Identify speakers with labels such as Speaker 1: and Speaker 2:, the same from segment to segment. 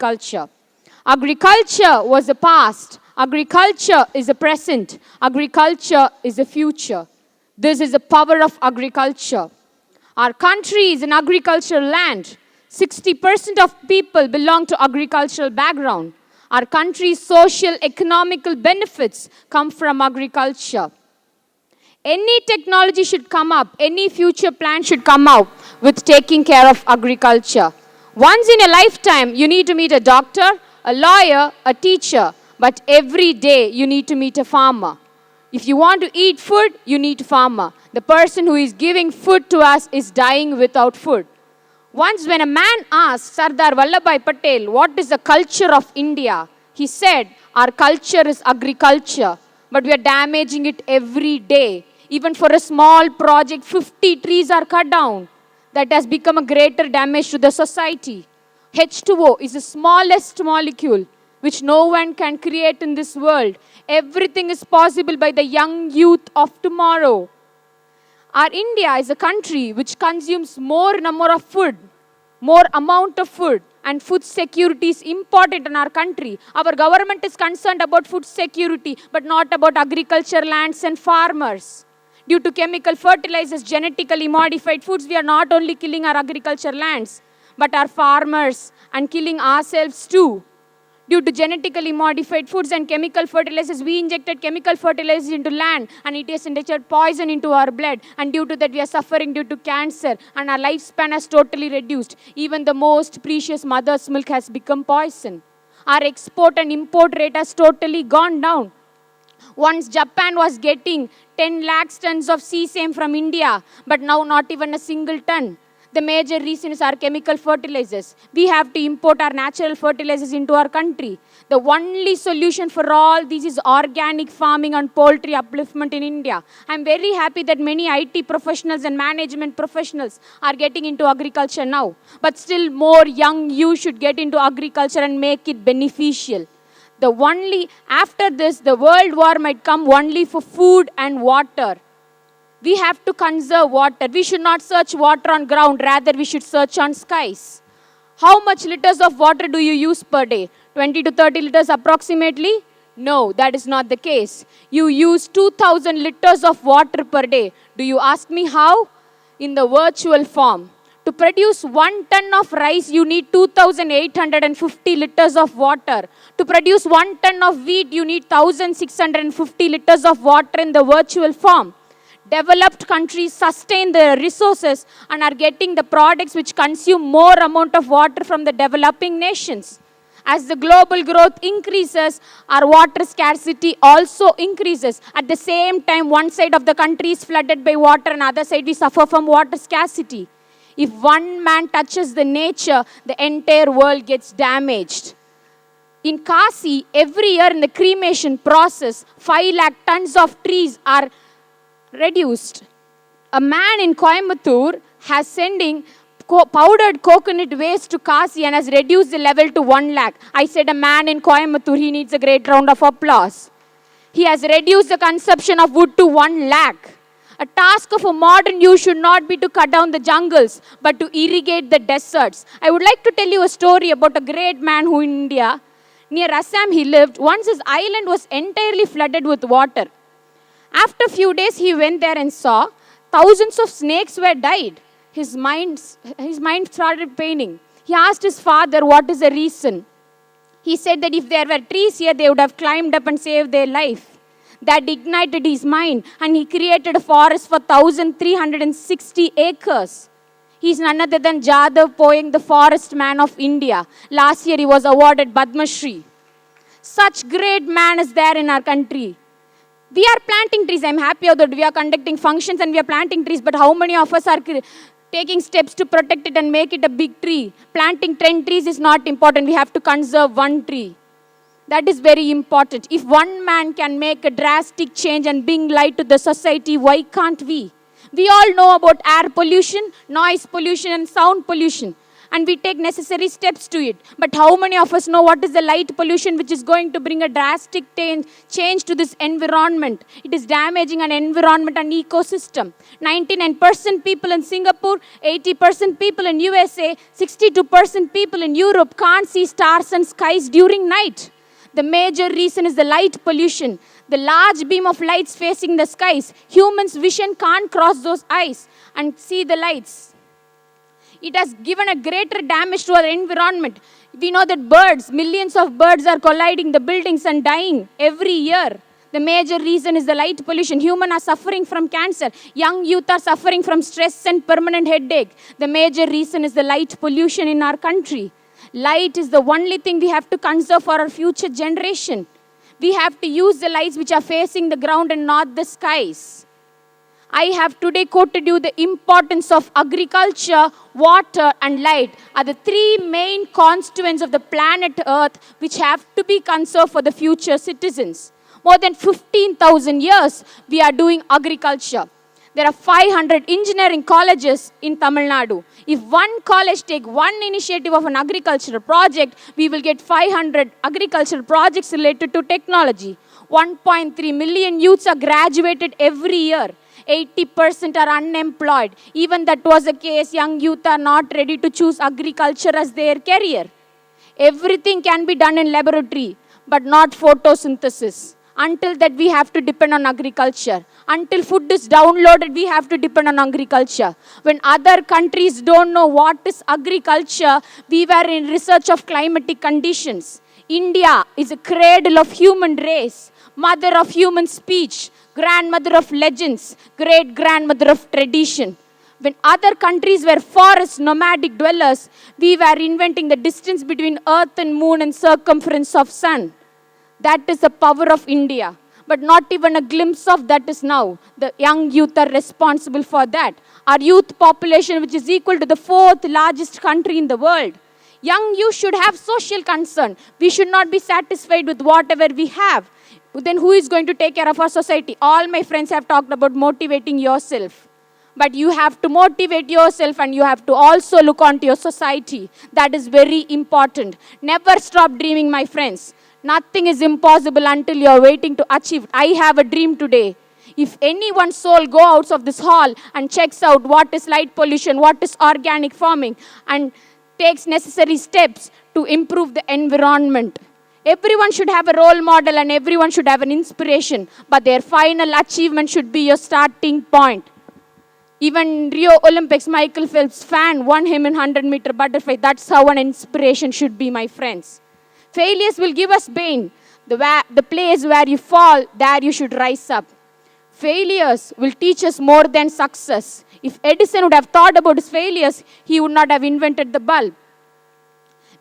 Speaker 1: agriculture. Agriculture was the past. Agriculture is the present. Agriculture is the future. This is the power of agriculture. Our country is an agricultural land. 60% of people belong to agricultural background. Our country's social, economical benefits come from agriculture. Any technology should come up, any future plan should come up with taking care of agriculture. Once in a lifetime, you need to meet a doctor, a lawyer, a teacher, but every day you need to meet a farmer. If you want to eat food, you need a farmer. The person who is giving food to us is dying without food. Once when a man asked Sardar Vallabhbhai Patel, what is the culture of India? He said, our culture is agriculture, but we are damaging it every day. Even for a small project, 50 trees are cut down. That has become a greater damage to the society. H2O is the smallest molecule which no one can create in this world. Everything is possible by the young youth of tomorrow. Our India is a country which consumes more number of food, more amount of food, and food security is important in our country. Our government is concerned about food security, but not about agriculture lands and farmers. Due to chemical fertilizers, genetically modified foods, we are not only killing our agriculture lands, but our farmers and killing ourselves too. Due to genetically modified foods and chemical fertilizers, we injected chemical fertilizers into land and it has injected poison into our blood. And due to that, we are suffering due to cancer and our lifespan has totally reduced. Even the most precious mother's milk has become poison. Our export and import rate has totally gone down. Once Japan was getting 10 lakhs tons of sesame from India, but now not even a single ton. The major reason is our chemical fertilizers. We have to import our natural fertilizers into our country. The only solution for all this is organic farming and poultry upliftment in India. I'm very happy that many IT professionals and management professionals are getting into agriculture now. But still more young youth should get into agriculture and make it beneficial. After this, the world war might come only for food and water. We have to conserve water. We should not search water on ground. Rather, we should search on skies. How much liters of water do you use per day? 20 to 30 liters approximately? No, that is not the case. You use 2,000 liters of water per day. Do you ask me how? In the virtual form. To produce 1 ton of rice, you need 2,850 liters of water. To produce 1 ton of wheat, you need 1,650 liters of water in the virtual form. Developed countries sustain their resources and are getting the products which consume more amount of water from the developing nations. As the global growth increases, our water scarcity also increases. At the same time, one side of the country is flooded by water and other side we suffer from water scarcity. If one man touches the nature, the entire world gets damaged. In Kasi, every year in the cremation process, 5 lakh tons of trees are reduced. A man in Coimbatore has sending powdered coconut waste to Kasi and has reduced the level to 1 lakh. I said a man in Coimbatore, he needs a great round of applause. He has reduced the consumption of wood to 1 lakh. A task of a modern youth should not be to cut down the jungles, but to irrigate the deserts. I would like to tell you a story about a great man who in India, near Assam he lived. Once his island was entirely flooded with water. After a few days, he went there and saw thousands of snakes were died. His mind started paining. He asked his father, what is the reason? He said that if there were trees here, they would have climbed up and saved their life. That ignited his mind and he created a forest for 1,360 acres. He is none other than Jadav Poyang, the forest man of India. Last year, he was awarded Padma Shri. Such great man is there in our country. We are planting trees. I'm happy that we are conducting functions and we are planting trees. But how many of us are taking steps to protect it and make it a big tree? Planting 10 trees is not important. We have to conserve 1 tree. That is very important. If one man can make a drastic change and bring light to the society, why can't we? We all know about air pollution, noise pollution, and sound pollution. and we take necessary steps to it. But how many of us know what is the light pollution which is going to bring a drastic change to this environment? It is damaging an environment and ecosystem. 99% people in Singapore, 80% people in USA, 62% people in Europe can't see stars and skies during night. The major reason is the light pollution. The large beam of lights facing the skies, humans' vision can't cross those eyes and see the lights. It has given a greater damage to our environment. We know that birds, millions of birds are colliding the buildings and dying every year. The major reason is the light pollution. Humans are suffering from cancer. Young youth are suffering from stress and permanent headache. The major reason is the light pollution in our country. Light is the only thing we have to conserve for our future generation. We have to use the lights which are facing the ground and not the skies. I have today quoted you the importance of agriculture, water and light are the three main constituents of the planet Earth which have to be conserved for the future citizens. More than 15,000 years we are doing agriculture. There are 500 engineering colleges in Tamil Nadu. If one college take one initiative of an agricultural project, we will get 500 agricultural projects related to technology. 1.3 million youths are graduated every year. 80% are unemployed. Even that was the case, young youth are not ready to choose agriculture as their career. Everything can be done in laboratory, but not photosynthesis. Until that, we have to depend on agriculture. Until food is downloaded, we have to depend on agriculture. When other countries don't know what is agriculture, we were in research of climatic conditions. India is a cradle of human race, mother of human speech, grandmother of legends, great-grandmother of tradition. When other countries were forest nomadic dwellers, we were inventing the distance between earth and moon and circumference of sun. That is the power of India. But not even a glimpse of that is now. The young youth are responsible for that. Our youth population, which is equal to the fourth largest country in the world. Young youth should have social concern. We should not be satisfied with whatever we have. Then who is going to take care of our society? All my friends have talked about motivating yourself. But you have to motivate yourself and you have to also look onto your society. That is very important. Never stop dreaming, my friends. Nothing is impossible until you are waiting to achieve. I have a dream today. If anyone's soul go out of this hall and checks out what is light pollution, what is organic farming, and takes necessary steps to improve the environment. Everyone should have a role model and everyone should have an inspiration, but their final achievement should be your starting point. Even Rio Olympics, Michael Phelps' fan won him in 100-meter butterfly. That's how an inspiration should be, my friends. Failures will give us pain. The place where you fall, there you should rise up. Failures will teach us more than success. If Edison would have thought about his failures, he would not have invented the bulb.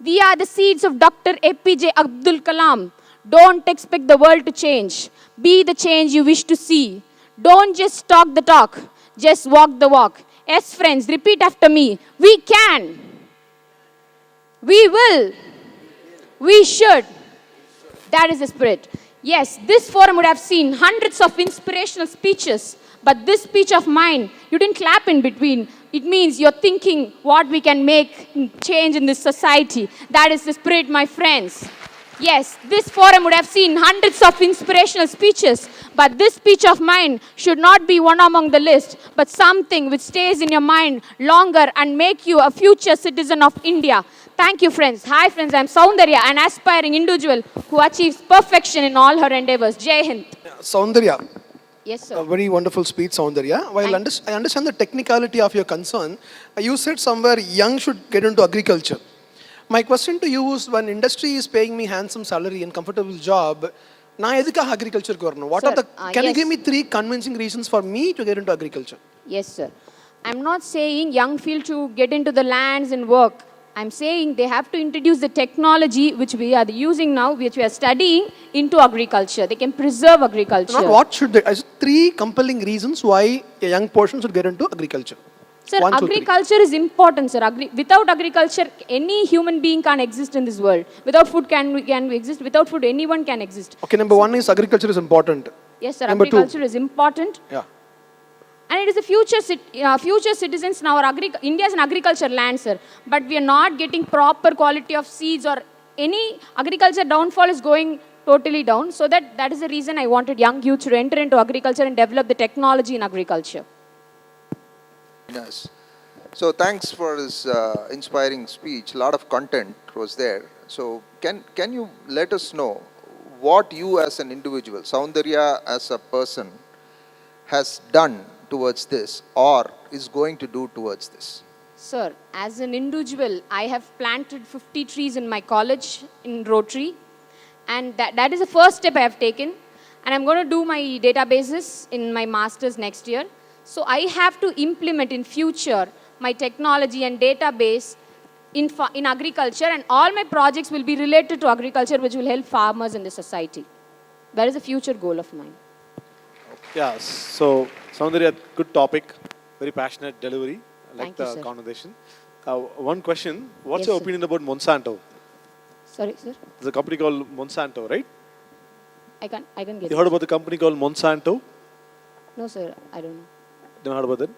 Speaker 1: We are the seeds of Dr. APJ Abdul Kalam. Don't expect the world to change. Be the change you wish to see. Don't just talk the talk. Just walk the walk. Yes, friends, repeat after me. We can. We will. We should. That is the spirit. Yes, this forum would have seen hundreds of inspirational speeches, but this speech of mine, you didn't clap in between. It means you're thinking what we can make change in this society. That is the spirit, my friends. Yes, this forum would have seen hundreds of inspirational speeches, but this speech of mine should not be one among the list, but something which stays in your mind longer and make you a future citizen of India. Thank you, friends. Hi, friends. I'm Soundarya, an aspiring individual who achieves perfection in all her endeavors. Jai Hind.
Speaker 2: Soundarya.
Speaker 1: Yes, sir.
Speaker 2: A very wonderful speech, Soundarya. While I understand the technicality of your concern, you said somewhere young should get into agriculture. My question to you is, when industry is paying me handsome salary and comfortable job, agriculture what
Speaker 1: sir,
Speaker 2: are the? Can you
Speaker 1: yes.
Speaker 2: give me 3 convincing reasons for me to get into agriculture?
Speaker 1: Yes, sir. I'm not saying young feel to get into the lands and work. I'm saying they have to introduce the technology which we are using now, which we are studying, into agriculture. They can preserve agriculture.
Speaker 2: Not what should they? 3 compelling reasons why a young person should get into agriculture.
Speaker 1: Sir, agriculture is important, sir. Without agriculture, any human being can't exist in this world. Without food, can we exist? Without food, anyone can exist.
Speaker 2: Okay, number 1 is agriculture is important.
Speaker 1: Yes, sir.
Speaker 2: Number
Speaker 1: Agriculture
Speaker 2: 2.
Speaker 1: is important.
Speaker 2: Yeah.
Speaker 1: And it is a future citizens now. India is an agriculture land, sir. But we are not getting proper quality of seeds or any agriculture downfall is going totally down. So that is the reason I wanted young youth to enter into agriculture and develop the technology in agriculture.
Speaker 3: Yes. So thanks for this inspiring speech. A lot of content was there. So can you let us know what you as an individual, Soundarya as a person, has done towards this or is going to do towards this?
Speaker 1: Sir, as an individual, I have planted 50 trees in my college in Rotary. And that is the first step I have taken. And I'm going to do my databases in my master's next year. So I have to implement in future my technology and database in agriculture, and all my projects will be related to agriculture, which will help farmers in the society. That is a future goal of mine.
Speaker 4: Yeah, so Soundarya, good topic, very passionate delivery. I like
Speaker 1: Thank you,
Speaker 4: the
Speaker 1: sir.
Speaker 4: conversation. One question, what's
Speaker 1: Yes,
Speaker 4: your
Speaker 1: sir.
Speaker 4: opinion about Monsanto?
Speaker 1: Sorry, sir.
Speaker 4: There's a company called Monsanto, right?
Speaker 1: I can get
Speaker 4: You
Speaker 1: it.
Speaker 4: heard about the company called Monsanto?
Speaker 1: No, sir. I don't know.
Speaker 4: Never heard about that?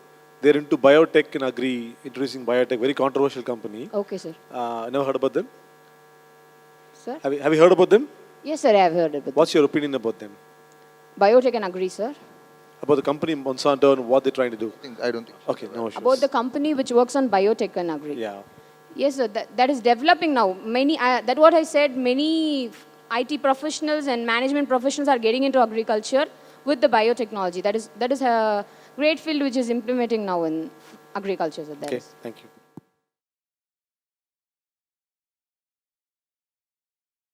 Speaker 4: They're into biotech and agri, introducing biotech, very controversial company.
Speaker 1: Okay, sir.
Speaker 4: Never heard about them?
Speaker 1: Sir?
Speaker 4: Have you heard about them?
Speaker 1: Yes, sir. I have heard about
Speaker 4: What's your opinion about them?
Speaker 1: biotech and agri, sir.
Speaker 4: About the company Monsanto and what they're trying to do?
Speaker 3: I don't think so.
Speaker 4: Okay, no issues.
Speaker 1: About the company which works on biotech and agri.
Speaker 4: Yeah.
Speaker 1: Yes, sir. That is developing now. That what I said. Many IT professionals and management professionals are getting into agriculture with the biotechnology. That is a great field which is implementing now in agriculture. So that
Speaker 4: Okay,
Speaker 1: is.
Speaker 4: thank you.